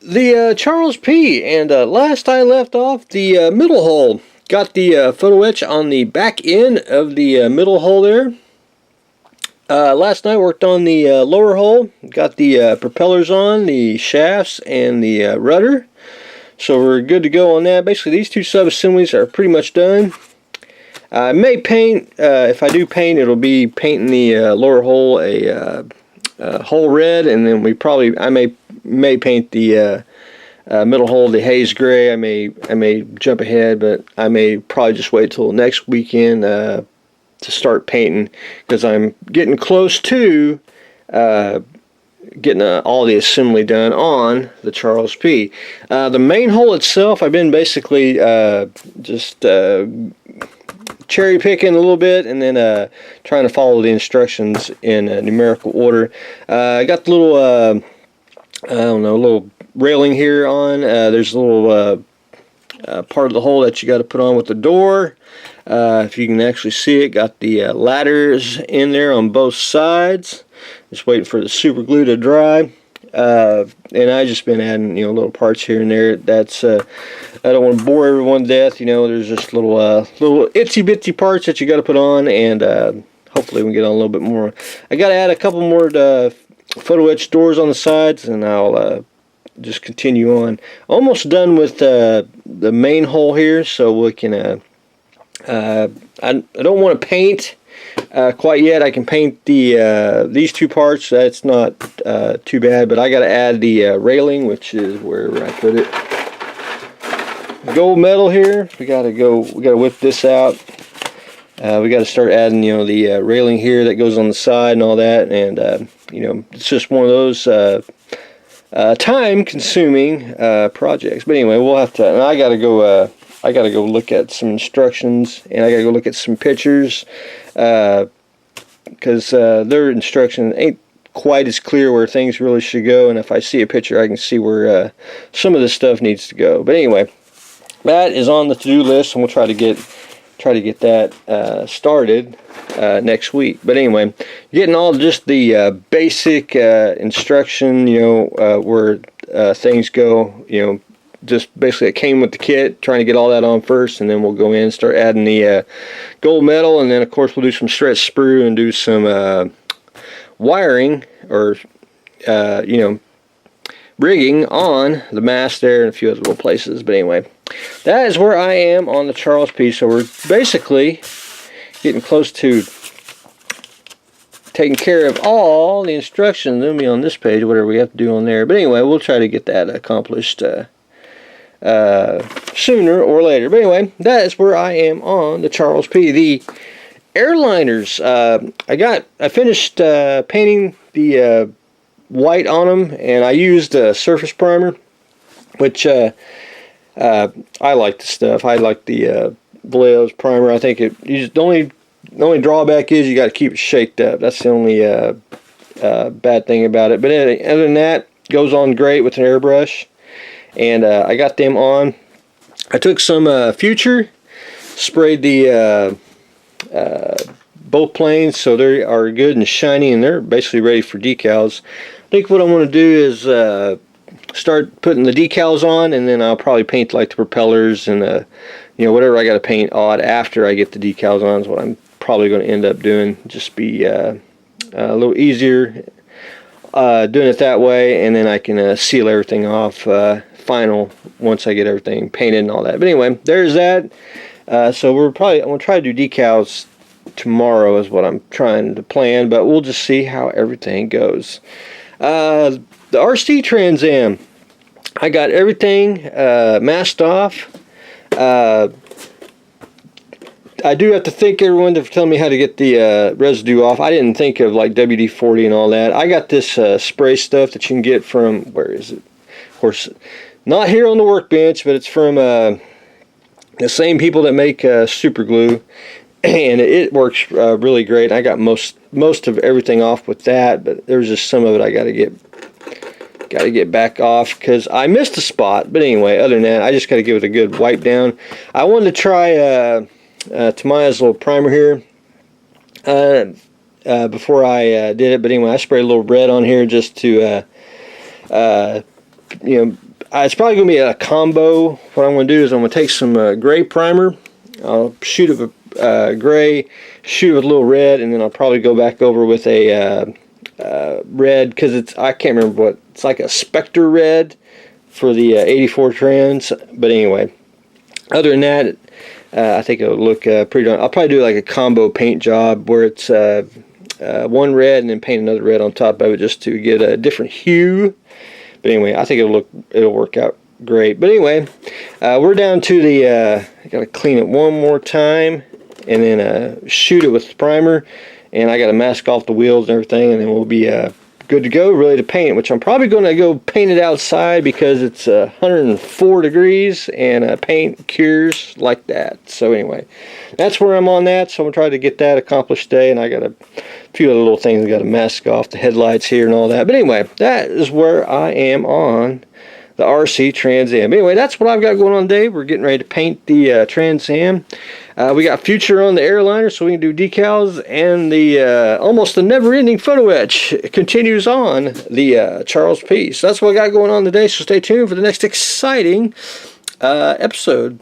The Charles P. And last I left off, the middle hole. Got the photo etch on the back end of the middle hole there. Last night worked on the lower hole. Got the propellers on, the shafts, and the rudder. So we're good to go on that. Basically, these two sub-assemblies are pretty much done. I may paint, if I do paint, it'll be painting the lower hole a whole red, and then I may paint the middle hole the haze gray. I may jump ahead, but I may probably just wait till next weekend to start painting, because I'm getting close to getting all the assembly done on the Charles P. The main hole itself, I've been basically just cherry picking a little bit, and then trying to follow the instructions in numerical order. I got the little little railing here on. There's a little part of the hole that you got to put on with the door. If you can actually see it, got the ladders in there on both sides. Just waiting for the super glue to dry. And I just been adding, little parts here and there. That's I don't want to bore everyone to death. There's just little itsy bitsy parts that you got to put on, and hopefully we can get on a little bit more. I got to add a couple more photo etch doors on the sides, and I'll just continue on. Almost done with the main hole here, so we can. I don't want to paint quite yet. I can paint these two parts. That's not too bad, but I got to add the railing, which is where I put it. Gold metal here. We got to whip this out. We got to start adding, the railing here that goes on the side and all that, and it's just one of those time-consuming projects. But anyway, we'll have to. And I got to go. I got to go look at some instructions, and I got to go look at some pictures, because their instruction ain't quite as clear where things really should go. And if I see a picture, I can see where some of this stuff needs to go. But anyway, that is on the to-do list, and we'll try to get that started next week. But anyway, getting all just the basic instruction, where things go, just basically it came with the kit, trying to get all that on first, and then we'll go in and start adding the gold metal, and then of course we'll do some stretch sprue and do some wiring, or rigging on the mast there and a few other little places. But anyway, that is where I am on the Charles P. So we're basically getting close to taking care of all the instructions. It'll be on this page, whatever we have to do on there. But anyway, we'll try to get that accomplished sooner or later. But anyway, that is where I am on the Charles P. The airliners, I finished painting the white on them, and I used a surface primer, which I like the stuff. I like the Vallejo's primer. I think the only drawback is you got to keep it shaked up. That's the only bad thing about it. But other than that, it goes on great with an airbrush. And I got them on. I took some Future, sprayed the both planes, so they are good and shiny, and they're basically ready for decals. I think what I want to do is start putting the decals on, and then I'll probably paint like the propellers and whatever I got to paint odd after I get the decals on is what I'm probably going to end up doing. Just be a little easier doing it that way, and then I can seal everything off final once I get everything painted and all that. But anyway, there's that. So I'm going to try to do decals tomorrow is what I'm trying to plan, but we'll just see how everything goes. The RC Trans Am, I got everything masked off. I do have to thank everyone for telling me how to get the residue off. I didn't think of like WD-40 and all that. I got this spray stuff that you can get from, where is it? Of course, not here on the workbench, but it's from the same people that make super glue, and it works really great. I got most of everything off with that, but there's just some of it I got to get back off because I missed a spot. But anyway, other than that, I just got to give it a good wipe down. I wanted to try Tamaya's little primer here before I did it, but anyway, I sprayed a little red on here just to it's probably going to be a combo. What I'm going to do is I'm going to take some gray primer. I'll shoot it with gray, shoot it with a little red, and then I'll probably go back over with a red, because I can't remember what, it's like a Spectre red for the 84 trans. But anyway, other than that, I think it'll look pretty darn. I'll probably do like a combo paint job where it's one red and then paint another red on top of it just to get a different hue. But anyway, I think it'll work out great. But anyway, we're down to the I gotta clean it one more time and then shoot it with the primer, and I gotta mask off the wheels and everything, and then we'll be good to go, ready to paint it, which I'm probably going to go paint it outside because it's 104 degrees and paint cures like that. So anyway, that's where I'm on that. So I'm going to try to get that accomplished today, and I got a few other little things I got to mask off, the headlights here and all that. But anyway, that is where I am on the RC Trans Am. Anyway, that's what I've got going on today. We're getting ready to paint the Trans Am. We got Future on the Airliner, so we can do decals, and the almost the never-ending photo etch continues on the Charles P. So that's what I got going on today, so stay tuned for the next exciting episode.